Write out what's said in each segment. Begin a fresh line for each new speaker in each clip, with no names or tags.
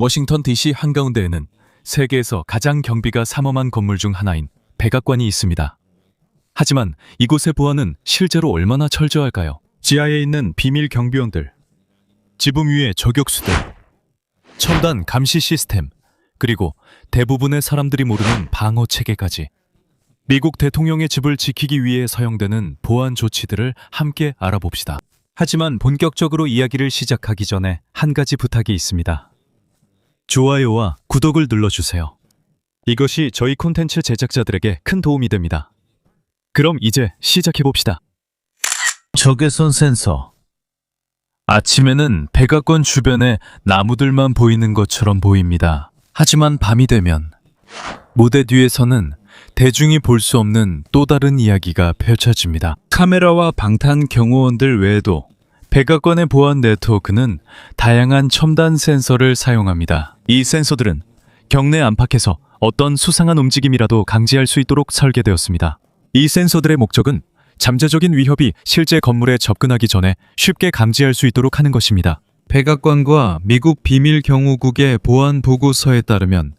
워싱턴 DC 한가운데에는 세계에서 가장 경비가 삼엄한 건물 중 하나인 백악관이 있습니다. 하지만 이곳의 보안은 실제로 얼마나 철저할까요? 지하에 있는 비밀 경비원들, 지붕 위의 저격수들, 첨단 감시 시스템, 그리고 대부분의 사람들이 모르는 방어 체계까지. 미국 대통령의 집을 지키기 위해 사용되는 보안 조치들을 함께 알아봅시다. 하지만 본격적으로 이야기를 시작하기 전에 한 가지 부탁이 있습니다. 좋아요와 구독을 눌러주세요. 이것이 저희 콘텐츠 제작자들에게 큰 도움이 됩니다. 그럼 이제 시작해봅시다. 적외선 센서. 아침에는 백악관 주변에 나무들만 보이는 것처럼 보입니다. 하지만 밤이 되면 무대 뒤에서는 대중이 볼 수 없는 또 다른 이야기가 펼쳐집니다. 카메라와 방탄 경호원들 외에도 백악관의 보안 네트워크는 다양한 첨단 센서를 사용합니다. 이 센서들은 경내 안팎에서 어떤 수상한 움직임이라도 감지할 수 있도록 설계되었습니다. 이 센서들의 목적은 잠재적인 위협이 실제 건물에 접근하기 전에 쉽게 감지할 수 있도록 하는 것입니다. 백악관과 미국 비밀경호국의 보안 보고서에 따르면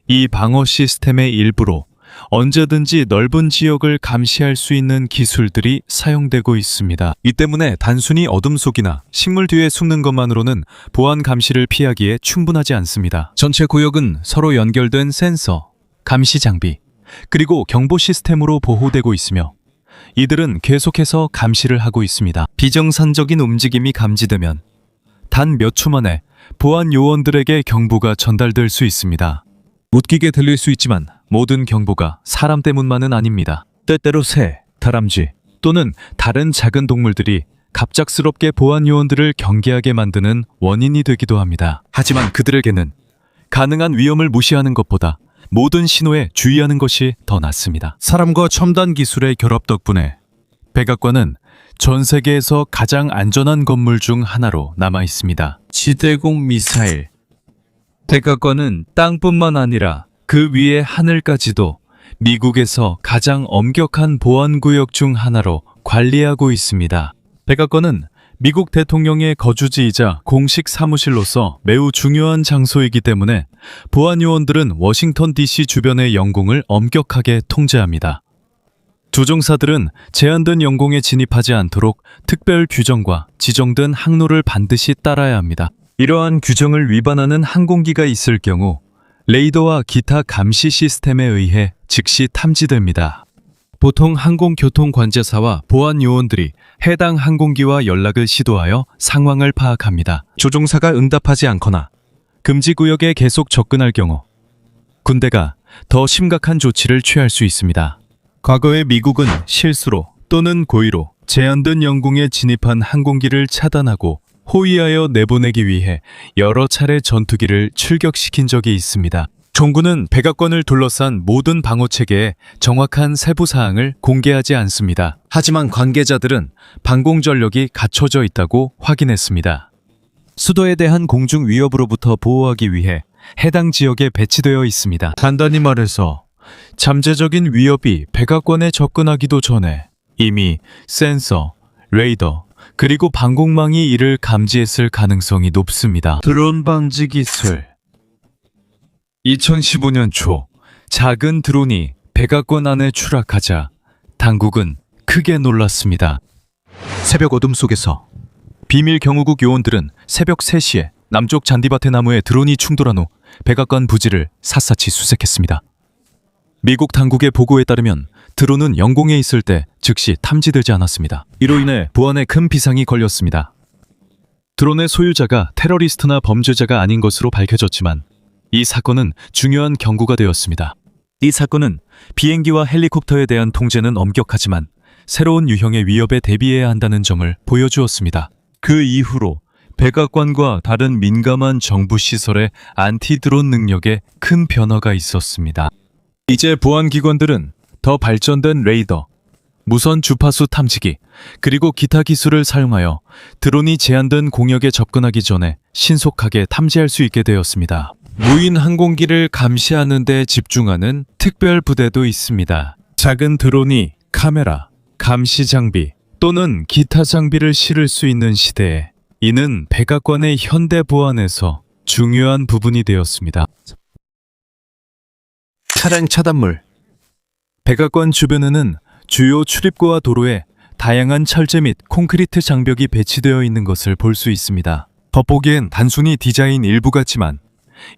이 방어 시스템의 일부로 언제든지 넓은 지역을 감시할 수 있는 기술들이 사용되고 있습니다. 이 때문에 단순히 어둠 속이나 식물 뒤에 숨는 것만으로는 보안 감시를 피하기에 충분하지 않습니다. 전체 구역은 서로 연결된 센서, 감시 장비, 그리고 경보 시스템으로 보호되고 있으며 이들은 계속해서 감시를 하고 있습니다. 비정상적인 움직임이 감지되면 단 몇 초 만에 보안 요원들에게 경보가 전달될 수 있습니다. 웃기게 들릴 수 있지만 모든 경보가 사람 때문만은 아닙니다. 때때로 새, 다람쥐 또는 다른 작은 동물들이 갑작스럽게 보안 요원들을 경계하게 만드는 원인이 되기도 합니다. 하지만 그들에게는 가능한 위험을 무시하는 것보다 모든 신호에 주의하는 것이 더 낫습니다. 사람과 첨단 기술의 결합 덕분에 백악관은 전 세계에서 가장 안전한 건물 중 하나로 남아 있습니다. 지대공 미사일. 백악관은 땅뿐만 아니라 그 위의 하늘까지도 미국에서 가장 엄격한 보안구역 중 하나로 관리하고 있습니다. 백악관은 미국 대통령의 거주지이자 공식 사무실로서 매우 중요한 장소이기 때문에 보안 요원들은 워싱턴 DC 주변의 영공을 엄격하게 통제합니다. 조종사들은 제한된 영공에 진입하지 않도록 특별 규정과 지정된 항로를 반드시 따라야 합니다. 이러한 규정을 위반하는 항공기가 있을 경우 레이더와 기타 감시 시스템에 의해 즉시 탐지됩니다. 보통 항공교통관제사와 보안 요원들이 해당 항공기와 연락을 시도하여 상황을 파악합니다. 조종사가 응답하지 않거나 금지구역에 계속 접근할 경우 군대가 더 심각한 조치를 취할 수 있습니다. 과거에 미국은 실수로 또는 고의로 제한된 영공에 진입한 항공기를 차단하고 호위하여 내보내기 위해 여러 차례 전투기를 출격시킨 적이 있습니다. 정부는 백악관을 둘러싼 모든 방어체계의 정확한 세부사항을 공개하지 않습니다. 하지만 관계자들은 방공전력이 갖춰져 있다고 확인했습니다. 수도에 대한 공중 위협으로부터 보호하기 위해 해당 지역에 배치되어 있습니다. 간단히 말해서 잠재적인 위협이 백악관에 접근하기도 전에 이미 센서, 레이더, 그리고 방공망이 이를 감지했을 가능성이 높습니다. 드론 방지 기술. 2015년 초 작은 드론이 백악관 안에 추락하자 당국은 크게 놀랐습니다. 새벽 어둠 속에서 비밀 경호국 요원들은 새벽 3시에 남쪽 잔디밭의 나무에 드론이 충돌한 후 백악관 부지를 샅샅이 수색했습니다. 미국 당국의 보고에 따르면 드론은 영공에 있을 때 즉시 탐지되지 않았습니다. 이로 인해 보안에 큰 비상이 걸렸습니다. 드론의 소유자가 테러리스트나 범죄자가 아닌 것으로 밝혀졌지만 이 사건은 중요한 경고가 되었습니다. 이 사건은 비행기와 헬리콥터에 대한 통제는 엄격하지만 새로운 유형의 위협에 대비해야 한다는 점을 보여주었습니다. 그 이후로 백악관과 다른 민감한 정부 시설의 안티드론 능력에 큰 변화가 있었습니다. 이제 보안기관들은 더 발전된 레이더, 무선 주파수 탐지기, 그리고 기타 기술을 사용하여 드론이 제한된 공역에 접근하기 전에 신속하게 탐지할 수 있게 되었습니다. 무인 항공기를 감시하는 데 집중하는 특별 부대도 있습니다. 작은 드론이 카메라, 감시 장비 또는 기타 장비를 실을 수 있는 시대에 이는 백악관의 현대 보안에서 중요한 부분이 되었습니다. 차량 차단물. 백악관 주변에는 주요 출입구와 도로에 다양한 철제 및 콘크리트 장벽이 배치되어 있는 것을 볼 수 있습니다. 겉보기엔 단순히 디자인 일부 같지만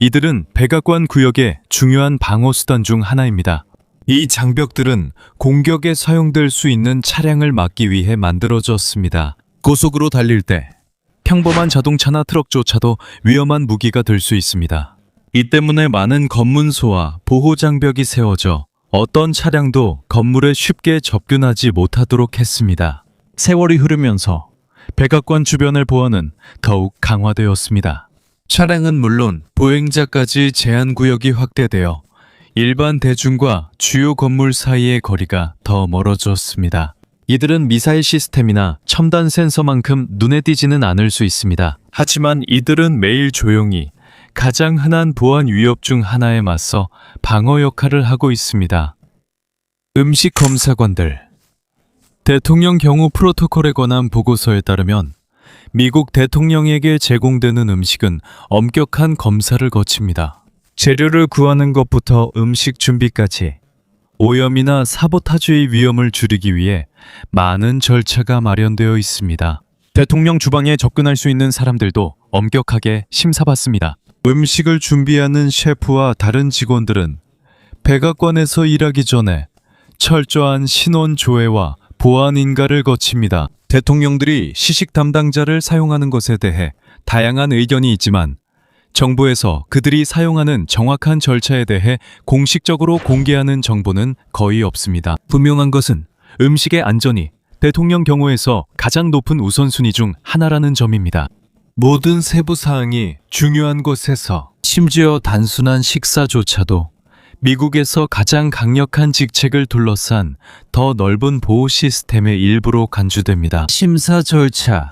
이들은 백악관 구역의 중요한 방어 수단 중 하나입니다. 이 장벽들은 공격에 사용될 수 있는 차량을 막기 위해 만들어졌습니다. 고속으로 달릴 때 평범한 자동차나 트럭조차도 위험한 무기가 될 수 있습니다. 이 때문에 많은 검문소와 보호장벽이 세워져 어떤 차량도 건물에 쉽게 접근하지 못하도록 했습니다. 세월이 흐르면서 백악관 주변의 보안은 더욱 강화되었습니다. 차량은 물론 보행자까지 제한 구역이 확대되어 일반 대중과 주요 건물 사이의 거리가 더 멀어졌습니다. 이들은 미사일 시스템이나 첨단 센서만큼 눈에 띄지는 않을 수 있습니다. 하지만 이들은 매일 조용히 가장 흔한 보안 위협 중 하나에 맞서 방어 역할을 하고 있습니다. 음식 검사관들. 대통령 경호 프로토콜에 관한 보고서에 따르면 미국 대통령에게 제공되는 음식은 엄격한 검사를 거칩니다. 재료를 구하는 것부터 음식 준비까지 오염이나 사보타주의 위험을 줄이기 위해 많은 절차가 마련되어 있습니다. 대통령 주방에 접근할 수 있는 사람들도 엄격하게 심사받습니다. 음식을 준비하는 셰프와 다른 직원들은 백악관에서 일하기 전에 철저한 신원 조회와 보안 인가를 거칩니다. 대통령들이 시식 담당자를 사용하는 것에 대해 다양한 의견이 있지만 정부에서 그들이 사용하는 정확한 절차에 대해 공식적으로 공개하는 정보는 거의 없습니다. 분명한 것은 음식의 안전이 대통령 경호에서 가장 높은 우선순위 중 하나라는 점입니다. 모든 세부 사항이 중요한 곳에서 심지어 단순한 식사조차도 미국에서 가장 강력한 직책을 둘러싼 더 넓은 보호 시스템의 일부로 간주됩니다. 심사 절차.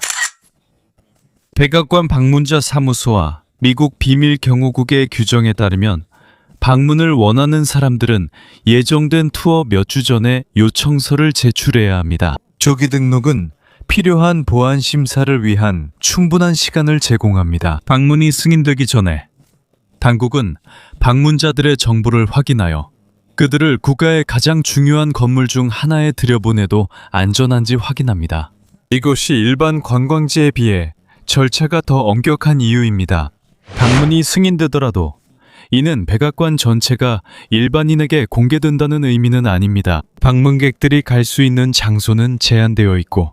백악관 방문자 사무소와 미국 비밀 경호국의 규정에 따르면 방문을 원하는 사람들은 예정된 투어 몇 주 전에 요청서를 제출해야 합니다. 조기 등록은 필요한 보안 심사를 위한 충분한 시간을 제공합니다. 방문이 승인되기 전에 당국은 방문자들의 정보를 확인하여 그들을 국가의 가장 중요한 건물 중 하나에 들여보내도 안전한지 확인합니다. 이것이 일반 관광지에 비해 절차가 더 엄격한 이유입니다. 방문이 승인되더라도 이는 백악관 전체가 일반인에게 공개된다는 의미는 아닙니다. 방문객들이 갈 수 있는 장소는 제한되어 있고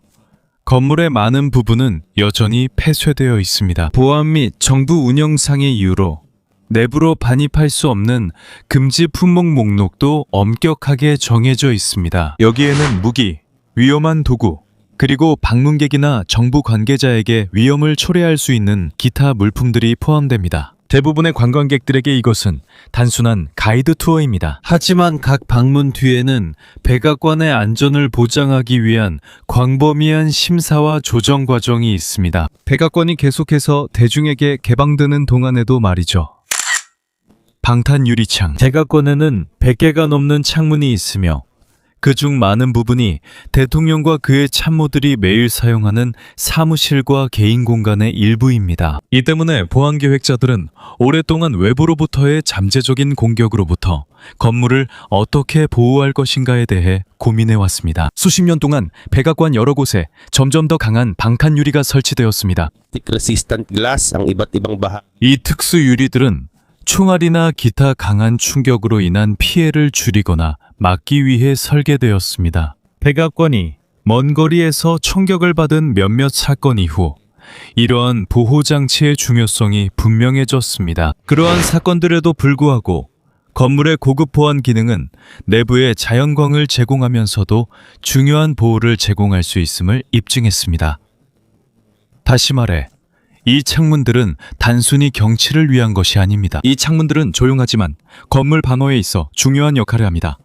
건물의 많은 부분은 여전히 폐쇄되어 있습니다. 보안 및 정부 운영상의 이유로 내부로 반입할 수 없는 금지 품목 목록도 엄격하게 정해져 있습니다. 여기에는 무기, 위험한 도구, 그리고 방문객이나 정부 관계자에게 위험을 초래할 수 있는 기타 물품들이 포함됩니다. 대부분의 관광객들에게 이것은 단순한 가이드 투어입니다. 하지만 각 방문 뒤에는 백악관의 안전을 보장하기 위한 광범위한 심사와 조정 과정이 있습니다. 백악관이 계속해서 대중에게 개방되는 동안에도 말이죠. 방탄 유리창. 백악관에는 100개가 넘는 창문이 있으며 그중 많은 부분이 대통령과 그의 참모들이 매일 사용하는 사무실과 개인 공간의 일부입니다. 이 때문에 보안 계획자들은 오랫동안 외부로부터의 잠재적인 공격으로부터 건물을 어떻게 보호할 것인가에 대해 고민해 왔습니다. 수십 년 동안 백악관 여러 곳에 점점 더 강한 방탄 유리가 설치되었습니다.
Resistant glass ang iba't ibang baha.
이 특수 유리들은 총알이나 기타 강한 충격으로 인한 피해를 줄이거나 막기 위해 설계되었습니다. 백악관이 먼 거리에서 총격을 받은 몇몇 사건 이후 이러한 보호장치의 중요성이 분명해졌습니다. 그러한 사건들에도 불구하고 건물의 고급 보안 기능은 내부에 자연광을 제공하면서도 중요한 보호를 제공할 수 있음을 입증했습니다. 다시 말해 이 창문들은 단순히 경치를 위한 것이 아닙니다. 이 창문들은 조용하지만 건물 방어에 있어 중요한 역할을 합니다.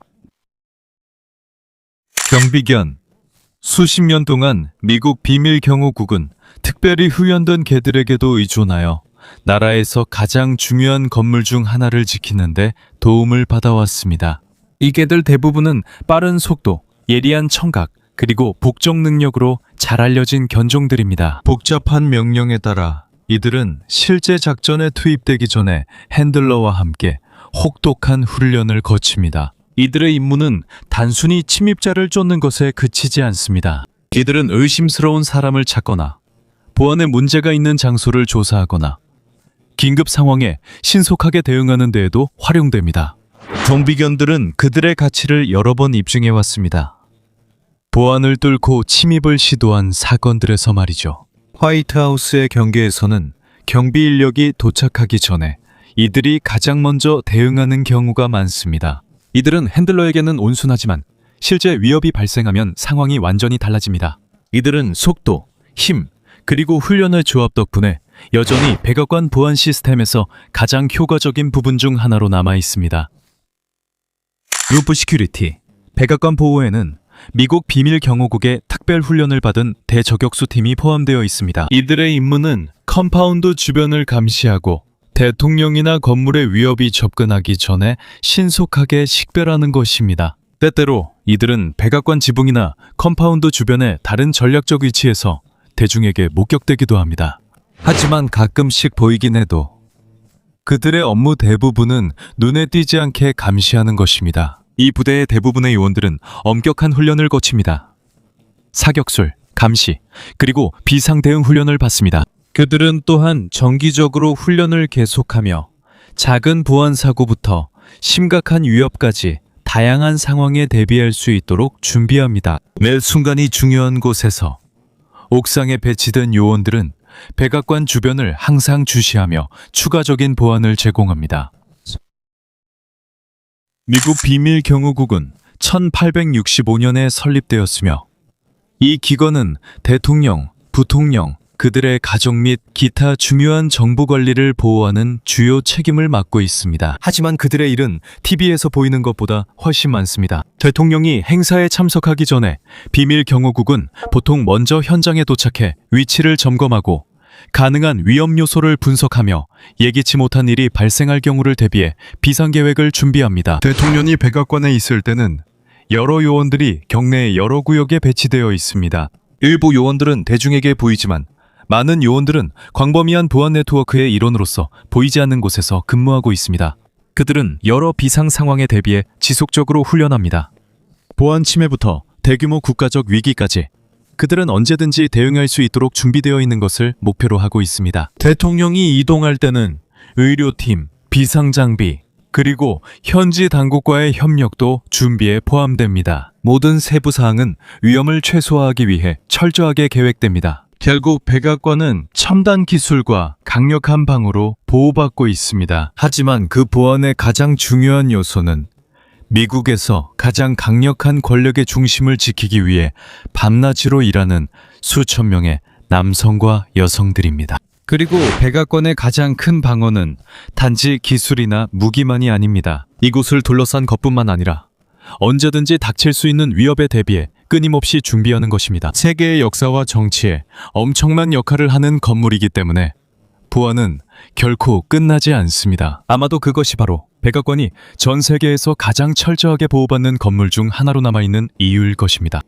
경비견. 수십 년 동안 미국 비밀 경호국은 특별히 후연된 개들에게도 의존하여 나라에서 가장 중요한 건물 중 하나를 지키는데 도움을 받아왔습니다. 이 개들 대부분은 빠른 속도, 예리한 청각, 그리고 복종 능력으로 잘 알려진 견종들입니다. 복잡한 명령에 따라 이들은 실제 작전에 투입되기 전에 핸들러와 함께 혹독한 훈련을 거칩니다. 이들의 임무는 단순히 침입자를 쫓는 것에 그치지 않습니다. 이들은 의심스러운 사람을 찾거나 보안에 문제가 있는 장소를 조사하거나 긴급 상황에 신속하게 대응하는 데에도 활용됩니다. 정비견들은 그들의 가치를 여러 번 입증해 왔습니다. 보안을 뚫고 침입을 시도한 사건들에서 말이죠. 화이트하우스의 경계에서는 경비 인력이 도착하기 전에 이들이 가장 먼저 대응하는 경우가 많습니다. 이들은 핸들러에게는 온순하지만 실제 위협이 발생하면 상황이 완전히 달라집니다. 이들은 속도, 힘, 그리고 훈련의 조합 덕분에 여전히 백악관 보안 시스템에서 가장 효과적인 부분 중 하나로 남아 있습니다. 루프 시큐리티, 백악관 보호에는 미국 비밀 경호국의 특별 훈련을 받은 대저격수 팀이 포함되어 있습니다. 이들의 임무는 컴파운드 주변을 감시하고 대통령이나 건물의 위협이 접근하기 전에 신속하게 식별하는 것입니다. 때때로 이들은 백악관 지붕이나 컴파운드 주변의 다른 전략적 위치에서 대중에게 목격되기도 합니다. 하지만 가끔씩 보이긴 해도 그들의 업무 대부분은 눈에 띄지 않게 감시하는 것입니다. 이 부대의 대부분의 요원들은 엄격한 훈련을 거칩니다. 사격술, 감시, 그리고 비상 대응 훈련을 받습니다. 그들은 또한 정기적으로 훈련을 계속하며 작은 보안 사고부터 심각한 위협까지 다양한 상황에 대비할 수 있도록 준비합니다. 매 순간이 중요한 곳에서 옥상에 배치된 요원들은 백악관 주변을 항상 주시하며 추가적인 보안을 제공합니다. 미국 비밀 경호국은 1865년에 설립되었으며 이 기관은 대통령, 부통령, 그들의 가족 및 기타 중요한 정보 관리를 보호하는 주요 책임을 맡고 있습니다. 하지만 그들의 일은 TV에서 보이는 것보다 훨씬 많습니다. 대통령이 행사에 참석하기 전에 비밀 경호국은 보통 먼저 현장에 도착해 위치를 점검하고 가능한 위험 요소를 분석하며 예기치 못한 일이 발생할 경우를 대비해 비상계획을 준비합니다. 대통령이 백악관에 있을 때는 여러 요원들이 경내의 여러 구역에 배치되어 있습니다. 일부 요원들은 대중에게 보이지만 많은 요원들은 광범위한 보안 네트워크의 일원으로서 보이지 않는 곳에서 근무하고 있습니다. 그들은 여러 비상 상황에 대비해 지속적으로 훈련합니다. 보안 침해부터 대규모 국가적 위기까지 그들은 언제든지 대응할 수 있도록 준비되어 있는 것을 목표로 하고 있습니다. 대통령이 이동할 때는 의료팀, 비상장비, 그리고 현지 당국과의 협력도 준비에 포함됩니다. 모든 세부 사항은 위험을 최소화하기 위해 철저하게 계획됩니다. 결국 백악관은 첨단 기술과 강력한 방어로 보호받고 있습니다. 하지만 그 보안의 가장 중요한 요소는 미국에서 가장 강력한 권력의 중심을 지키기 위해 밤낮으로 일하는 수천 명의 남성과 여성들입니다. 그리고 백악관의 가장 큰 방어는 단지 기술이나 무기만이 아닙니다. 이곳을 둘러싼 것뿐만 아니라 언제든지 닥칠 수 있는 위협에 대비해 끊임없이 준비하는 것입니다. 세계의 역사와 정치에 엄청난 역할을 하는 건물이기 때문에 보안은 결코 끝나지 않습니다. 아마도 그것이 바로 백악관이 전 세계에서 가장 철저하게 보호받는 건물 중 하나로 남아있는 이유일 것입니다.